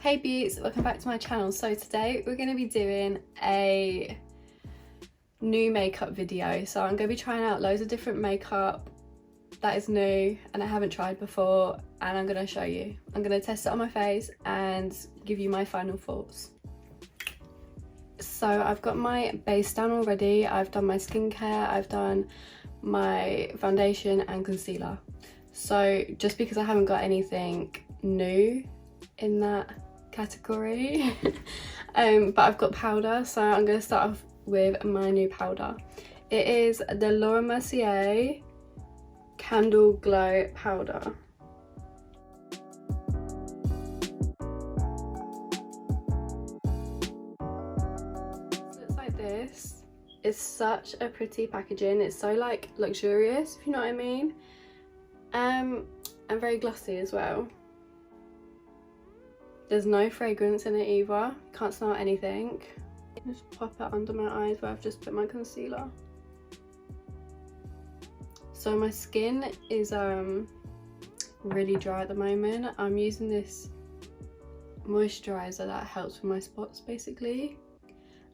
Hey beauts, welcome back to my channel. So today we're going to be doing a new makeup video. So I'm going to be trying out loads of different makeup that is new and I haven't tried before, and I'm going to show you. I'm going to test it on my face and give you my final thoughts. So I've got my base down already, I've done my skincare, I've done my foundation and concealer. So just because I haven't got anything new in that category but I've got powder, so I'm going to start off with my new powder. It is the Laura Mercier Candle Glow powder. So it's like this. It's such a pretty packaging. It's so like luxurious, if you know what I mean, and very glossy as well. There's no fragrance in it either, can't smell anything. Just pop it under my eyes where I've just put my concealer. So my skin is really dry at the moment. I'm using this moisturizer that helps with my spots basically,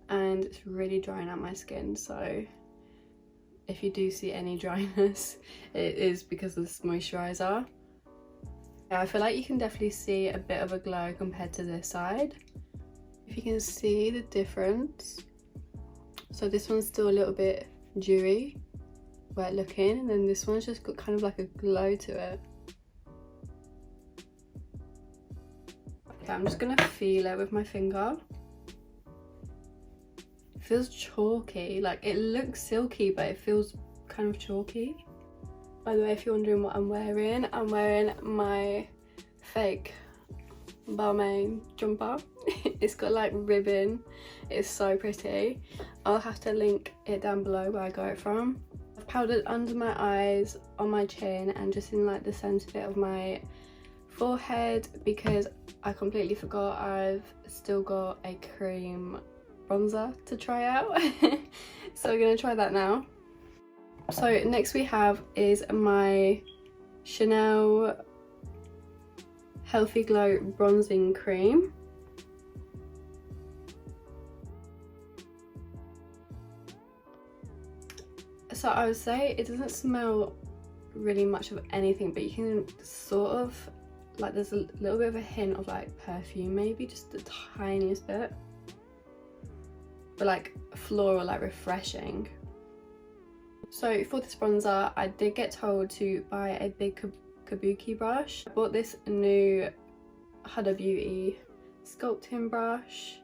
and it's really drying out my skin, so if you do see any dryness, it is because of this moisturizer. Yeah, I feel like you can definitely see a bit of a glow compared to this side, if you can see the difference. So this one's still a little bit dewy, wet looking, and then this one's just got kind of like a glow to it. Okay, I'm just gonna feel it with my finger. It feels chalky, like it looks silky but it feels kind of chalky. By the way, if you're wondering what I'm wearing my fake Balmain jumper. It's got like ribbon, it's so pretty. I'll have to link it down below where I got it from. I've powdered under my eyes, on my chin, and just in like the centre bit of my forehead because I completely forgot I've still got a cream bronzer to try out. So we're gonna try that now. So next we have is my Chanel Healthy Glow bronzing cream. So I would say it doesn't smell really much of anything, but you can sort of, like, there's a little bit of a hint of like perfume, maybe just the tiniest bit, but like floral, like refreshing. So for this bronzer, I did get told to buy a big kabuki brush. I bought this new Huda Beauty sculpting brush.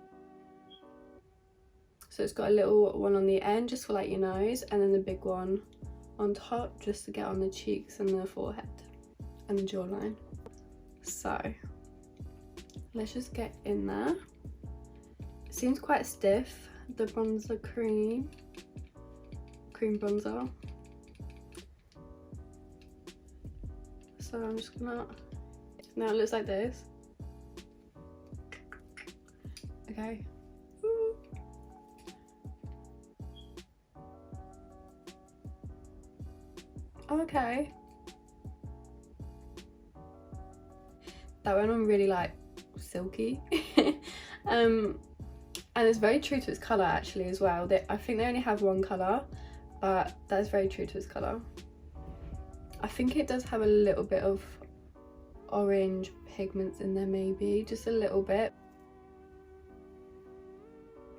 So it's got a little one on the end just for like your nose, and then the big one on top just to get on the cheeks and the forehead and the jawline. So let's just get in there. It seems quite stiff, the bronzer cream bronzer. So I'm just gonna, now it looks like this. Okay. Ooh. Okay. That went on really like silky. And it's very true to its colour actually as well. I think they only have one colour, but that's very true to its colour. I think it does have a little bit of orange pigments in there, maybe just a little bit.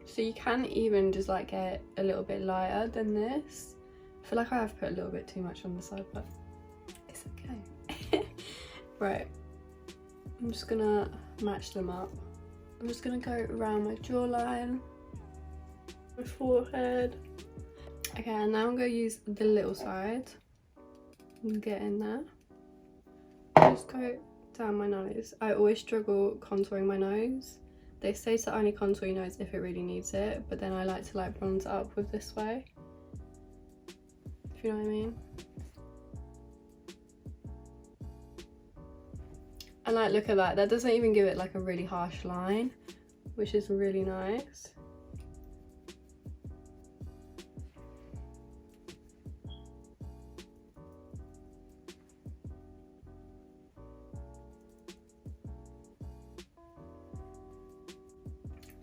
So you can even just like get a little bit lighter than this. I feel like I have put a little bit too much on the side, but it's okay. Right, I'm just gonna match them up. I'm just gonna go around my jawline, my forehead. Okay, and now I'm going to use the little side and get in there. Just go down my nose. I always struggle contouring my nose. They say to only contour your nose if it really needs it, but then I like to like bronze it up with this way, if you know what I mean. And like, look at that, that doesn't even give it like a really harsh line, which is really nice.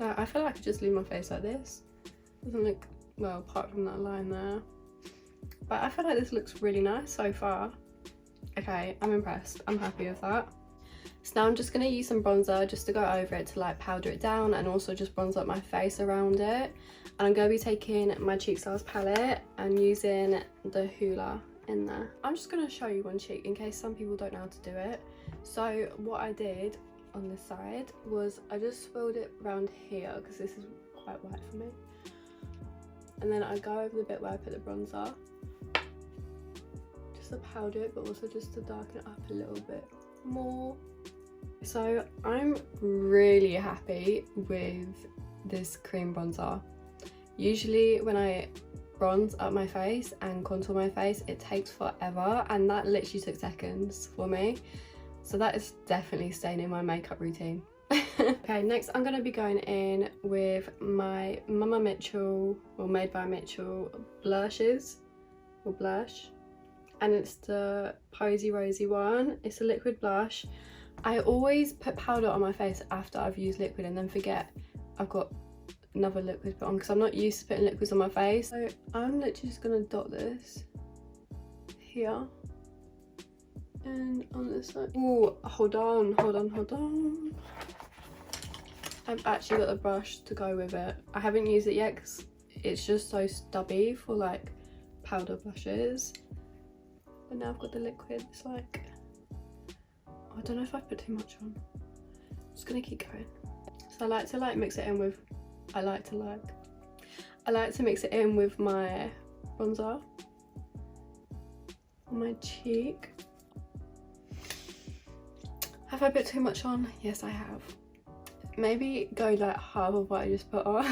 Like, I feel like I could just leave my face like this. Doesn't look, well, apart from that line there. But I feel like this looks really nice so far. Okay, I'm impressed. I'm happy with that. So now I'm just going to use some bronzer just to go over it to like powder it down and also just bronze up my face around it. And I'm going to be taking my Cheek Stars palette and using the Hoola in there. I'm just going to show you one cheek in case some people don't know how to do it. So what I did on this side was I just swirled it around here because this is quite white for me. And then I go over the bit where I put the bronzer. Just to powder it, but also just to darken it up a little bit more. So I'm really happy with this cream bronzer. Usually when I bronze up my face and contour my face, it takes forever, and that literally took seconds for me. So that is definitely staying in my makeup routine. Okay, next I'm going to be going in with my Mama Mitchell, or Made by Mitchell blushes, or blush. And it's the Posy Rosy one. It's a liquid blush. I always put powder on my face after I've used liquid and then forget I've got another liquid put on because I'm not used to putting liquids on my face. So I'm literally just going to dot this here and on this side. Oh, hold on. I've actually got the brush to go with it. I haven't used it yet because it's just so stubby for like powder blushes. But now I've got the liquid. It's like, I don't know if I put too much on. I'm just gonna keep going. So I like to like mix it in with, I like to mix it in with my bronzer on my cheek. Have I put too much on? Yes, I have. Maybe go like half of what I just put on.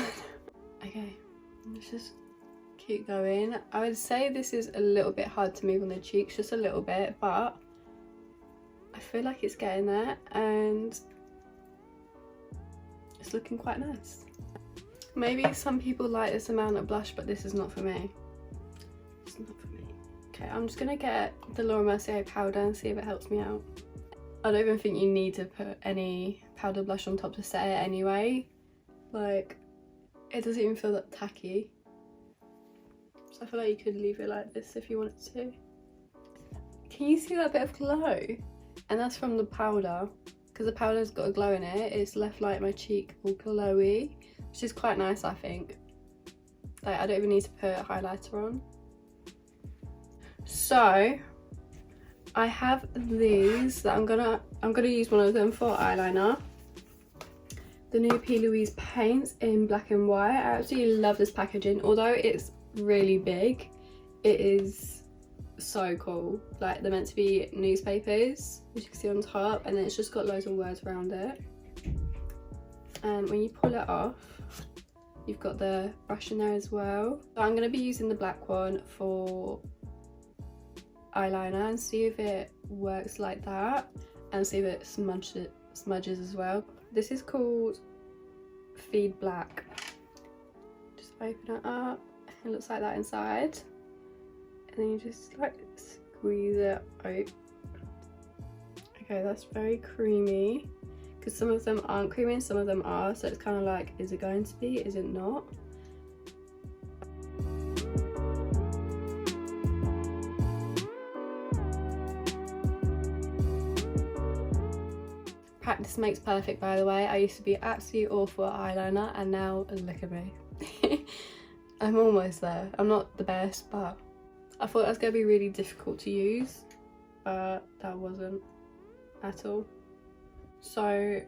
Okay, let's just keep going. I would say this is a little bit hard to move on the cheeks, just a little bit, but I feel like it's getting there and it's looking quite nice. Maybe some people like this amount of blush, but this is not for me. It's not for me. Okay, I'm just gonna get the Laura Mercier powder and see if it helps me out. I don't even think you need to put any powder blush on top to set it anyway. Like, it doesn't even feel that tacky. So I feel like you could leave it like this if you wanted to. Can you see that bit of glow? And that's from the powder. Because the powder's got a glow in it, it's left like my cheek all glowy, which is quite nice, I think. Like, I don't even need to put a highlighter on. So I have these that I'm gonna use one of them for eyeliner. The new P. Louise paints in black and white. I absolutely love this packaging. Although it's really big, it is so cool. Like, they're meant to be newspapers, which you can see on top, and then it's just got loads of words around it. And when you pull it off, you've got the brush in there as well. So I'm gonna be using the black one for eyeliner and see if it works like that, and see if it smudges as well. This is called Feed Black. Just open it up. It looks like that inside, and then you just like squeeze it out. Okay, that's very creamy, because some of them aren't creamy and some of them are, so it's kind of like, is it going to be, is it not? Practice makes perfect, by the way. I used to be absolutely awful at eyeliner, and now look at me. I'm almost there. I'm not the best, but I thought it was going to be really difficult to use, but that wasn't at all. So I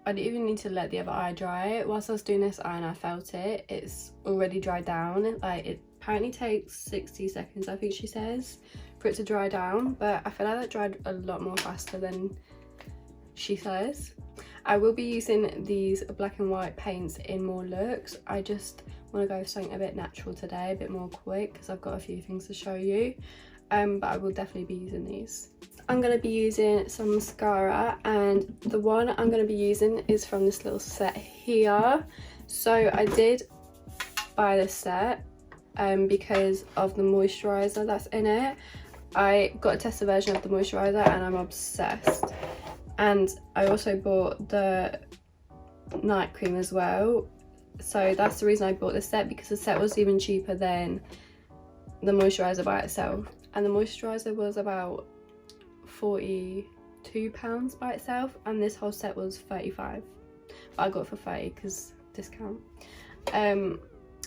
didn't even need to let the other eye dry. Whilst I was doing this eye and I felt it, it's already dried down. Like, it apparently takes 60 seconds, I think she says, for it to dry down, but I feel like that dried a lot more faster than she says. I will be using these black and white paints in more looks. I just want to go with something a bit natural today, a bit more quick, because I've got a few things to show you, but I will definitely be using these. I'm going to be using some mascara, and the one I'm going to be using is from this little set here. So I did buy this set because of the moisturizer that's in it. I got a tester version of the moisturizer and I'm obsessed. And I also bought the night cream as well. So that's the reason I bought this set, because the set was even cheaper than the moisturiser by itself. And the moisturiser was about £42 by itself, and this whole set was 35, but I got it for 30 because discount.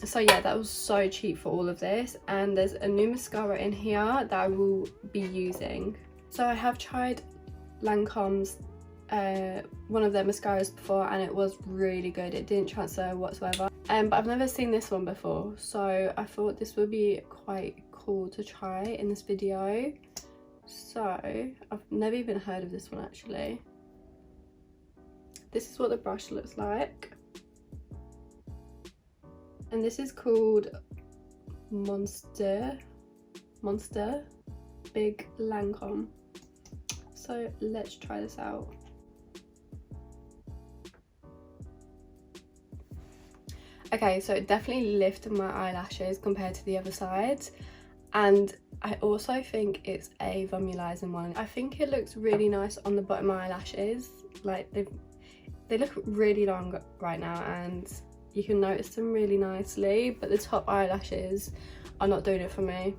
So yeah, that was so cheap for all of this. And there's a new mascara in here that I will be using. So I have tried Lancome's one of their mascaras before, and it was really good. It didn't transfer whatsoever, but I've never seen this one before, so I thought this would be quite cool to try in this video. So I've never even heard of this one actually. This is what the brush looks like, and this is called Monster Big Lancome. So let's try this out. Okay, so it definitely lifted my eyelashes compared to the other sides, and I also think it's a volumizing one. I think it looks really nice on the bottom eyelashes. Like they look really long right now, and you can notice them really nicely, but the top eyelashes are not doing it for me.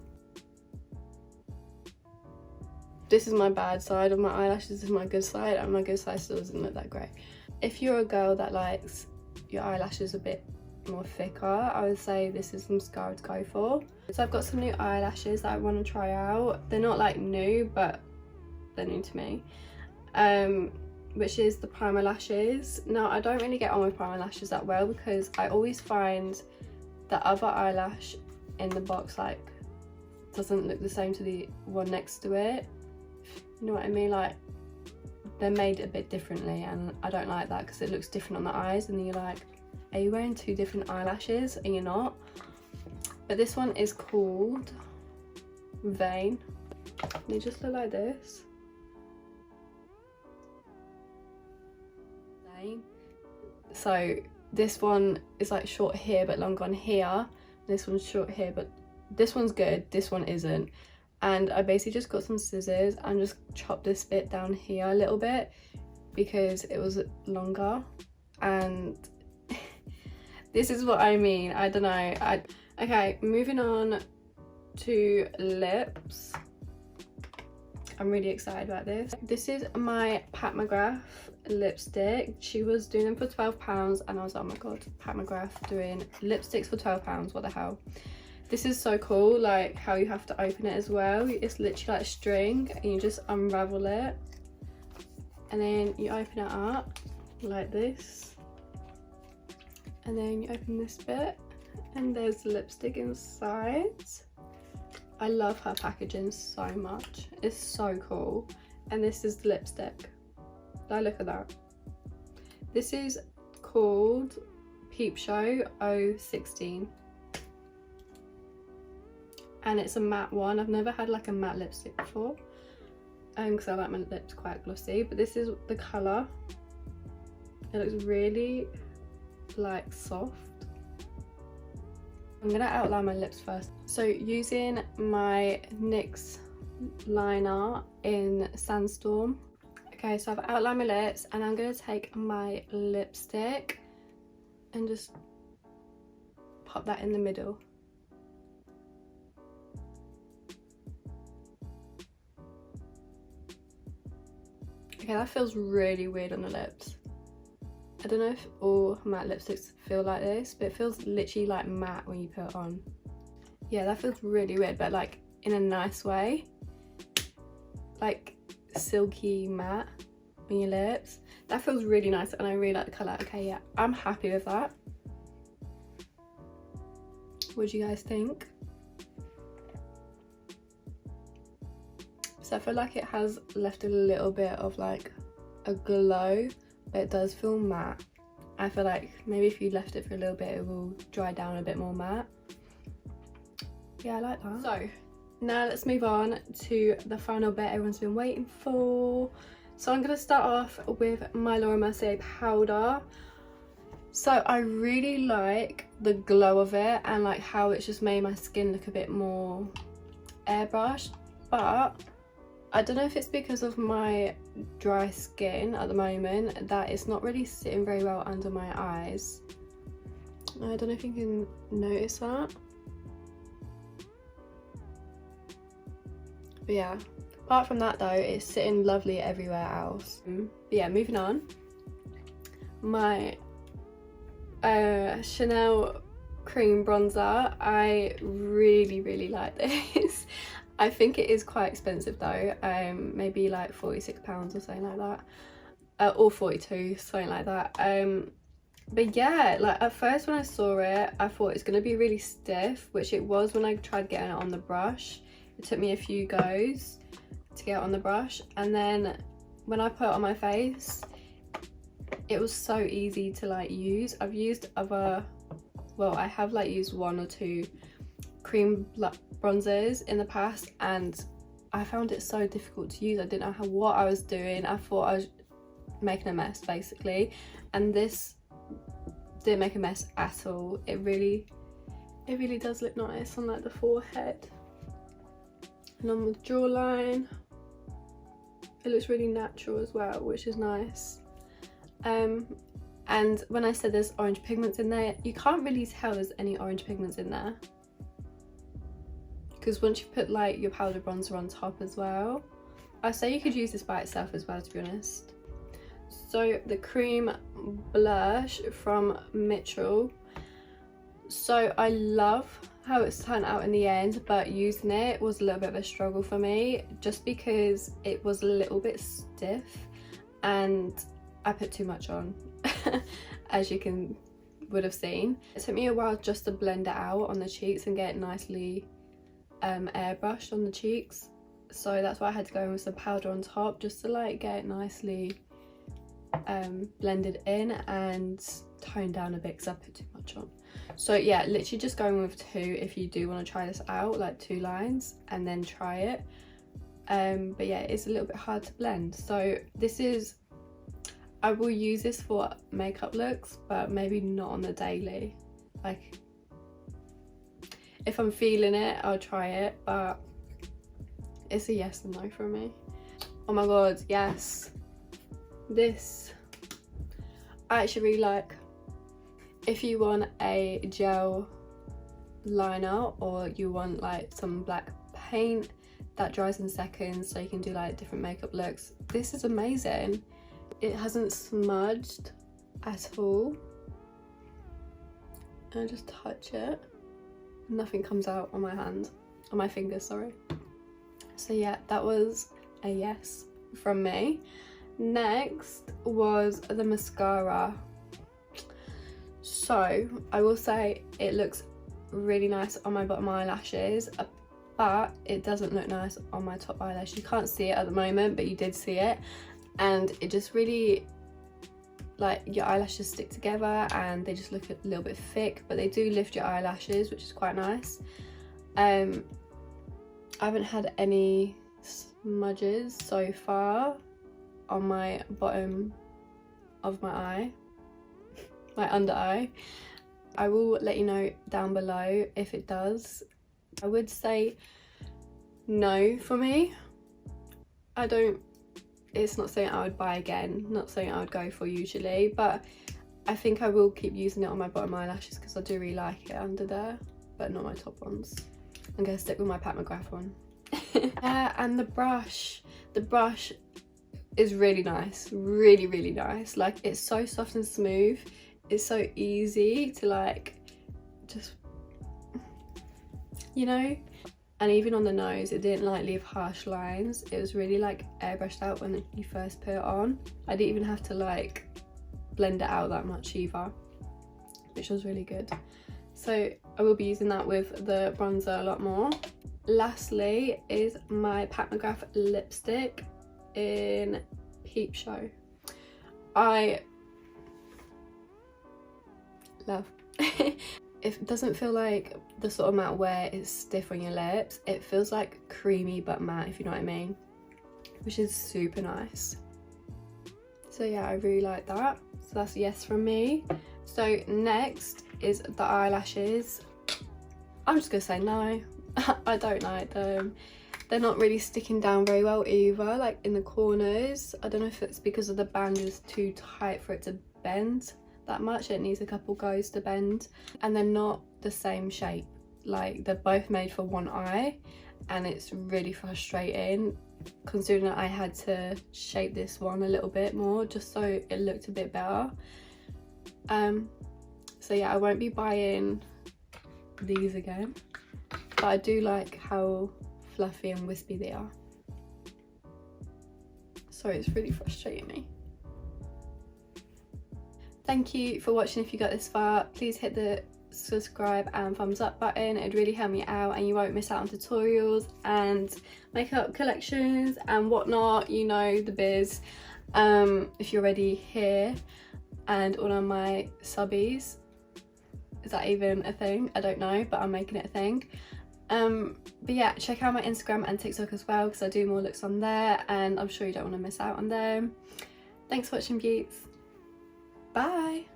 This is my bad side of my eyelashes, this is my good side, and my good side still doesn't look that great. If you're a girl that likes your eyelashes a bit more thicker, I would say this is the mascara to go for. So I've got some new eyelashes that I want to try out. They're not like new, but they're new to me, which is the primer lashes. Now I don't really get on with primer lashes that well, because I always find the other eyelash in the box like doesn't look the same to the one next to it. You know what I mean? Like they're made a bit differently, and I don't like that because it looks different on the eyes, and then you're like, are you wearing two different eyelashes? And you're not. But this one is called Vein. They just look like this. Vein. So this one is like short here but long on here. This one's short here, but this one's good, this one isn't. And I basically just got some scissors and just chopped this bit down here a little bit because it was longer, and this is what I mean. I don't know. Okay, moving on to lips. I'm really excited about this. This is my Pat McGrath lipstick. She was doing them for £12, and I was like, oh my god, Pat McGrath doing lipsticks for £12, what the hell. This is so cool, like how you have to open it as well. It's literally like string, and you just unravel it, and then you open it up like this, and then you open this bit, and there's lipstick inside. I love her packaging so much, it's so cool. And this is the lipstick. Like, look at that. This is called Peep Show 016, and it's a matte one. I've never had like a matte lipstick before, because I like my lips quite glossy, but this is the colour. It looks really like soft. I'm gonna outline my lips first. So using my NYX liner in Sandstorm. Okay, so I've outlined my lips, and I'm gonna take my lipstick and just pop that in the middle. Okay, that feels really weird on the lips. I don't know if all matte lipsticks feel like this, but it feels literally like matte when you put it on. Yeah, that feels really weird, but like in a nice way. Like silky matte on your lips. That feels really nice, and I really like the colour. Okay, yeah, I'm happy with that. What do you guys think? So I feel like it has left a little bit of like a glow, but it does feel matte. I feel like maybe if you left it for a little bit, it will dry down a bit more matte. Yeah, I like that. So now let's move on to the final bit everyone's been waiting for. So I'm going to start off with my Laura Mercier powder. So I really like the glow of it, and like how it's just made my skin look a bit more airbrushed, but I don't know if it's because of my dry skin at the moment that it's not really sitting very well under my eyes. I don't know if you can notice that. But yeah, apart from that though, it's sitting lovely everywhere else. But yeah, moving on. My Chanel cream bronzer. I really like this. I think it is quite expensive though, maybe like £46 or something like that, or 42, something like that. But yeah, like at first when I saw it, I thought it's gonna be really stiff, which it was when I tried getting it on the brush. It took me a few goes to get it on the brush, and then when I put it on my face, it was so easy to like use. I've used other, well, I have like used 1 or 2 cream bronzers in the past, and I found it so difficult to use. I didn't know what I was doing. I thought I was making a mess basically, and this didn't make a mess at all. It really does look nice on like the forehead and on the jawline. It looks really natural as well, which is nice. And when I said there's orange pigments in there, you can't really tell there's any orange pigments in there, because once you put like your powder bronzer on top as well, I say you could use this by itself as well, to be honest. So the cream blush from Mitchell. So I love how it's turned out in the end, but using it was a little bit of a struggle for me, just because it was a little bit stiff and I put too much on, as you would have seen. It took me a while just to blend it out on the cheeks and get it nicely airbrushed on the cheeks, so that's why I had to go in with some powder on top just to like get it nicely blended in and toned down a bit because I put too much on. So yeah, literally just going with 2 if you do want to try this out, like 2 lines and then try it. But yeah, it's a little bit hard to blend. So this is, I will use this for makeup looks, but maybe not on the daily. Like if I'm feeling it, I'll try it, but it's a yes and no from me. Oh my god, yes, this I actually really like. If you want a gel liner, or you want like some black paint that dries in seconds so you can do like different makeup looks, this is amazing. It hasn't smudged at all. I just touch it, nothing comes out on my hand, on my fingers, sorry. So yeah, that was a yes from me. Next was the mascara. So I will say it looks really nice on my bottom eyelashes, but it doesn't look nice on my top eyelash. You can't see it at the moment, but you did see it, and it just really, like, your eyelashes stick together and they just look a little bit thick, but they do lift your eyelashes, which is quite nice. I haven't had any smudges so far on my bottom of my eye, my under eye. I will let you know down below if it does. I would say no for me. It's not something I would buy again, not something I would go for usually, but I think I will keep using it on my bottom eyelashes because I do really like it under there, but not my top ones. I'm going to stick with my Pat McGrath one. And the brush is really nice, really nice. Like, it's so soft and smooth. It's so easy to like just, you know, and even on the nose it didn't like leave harsh lines. It was really like airbrushed out when you first put it on. I didn't even have to like blend it out that much either, which was really good. So I will be using that with the bronzer a lot more. Lastly is my Pat McGrath lipstick in Peep Show. I love. It doesn't feel like the sort of matte where it's stiff on your lips. It feels like creamy but matte, if you know what I mean, which is super nice. So yeah, I really like that. So that's a yes from me. So next is the eyelashes. I'm just gonna say no. I don't like them. they're not really sticking down very well either, like in the corners. I don't know if it's because of the band is too tight for it to bend that much. It needs a couple goes to bend, and they're not the same shape. Like they're both made for one eye, and it's really frustrating considering that I had to shape this one a little bit more just so it looked a bit better. So yeah, I won't be buying these again, but I do like how fluffy and wispy they are. Sorry, it's really frustrating me. Thank you for watching. If you got this far, please hit the subscribe and thumbs up button. It'd really help me out, and you won't miss out on tutorials and makeup collections and whatnot, you know, the biz. If you're already here, and all of my subbies, is that even a thing? I don't know, but I'm making it a thing. But yeah, check out my Instagram and TikTok as well, because I do more looks on there, and I'm sure you don't want to miss out on them. Thanks for watching, beauts. Bye.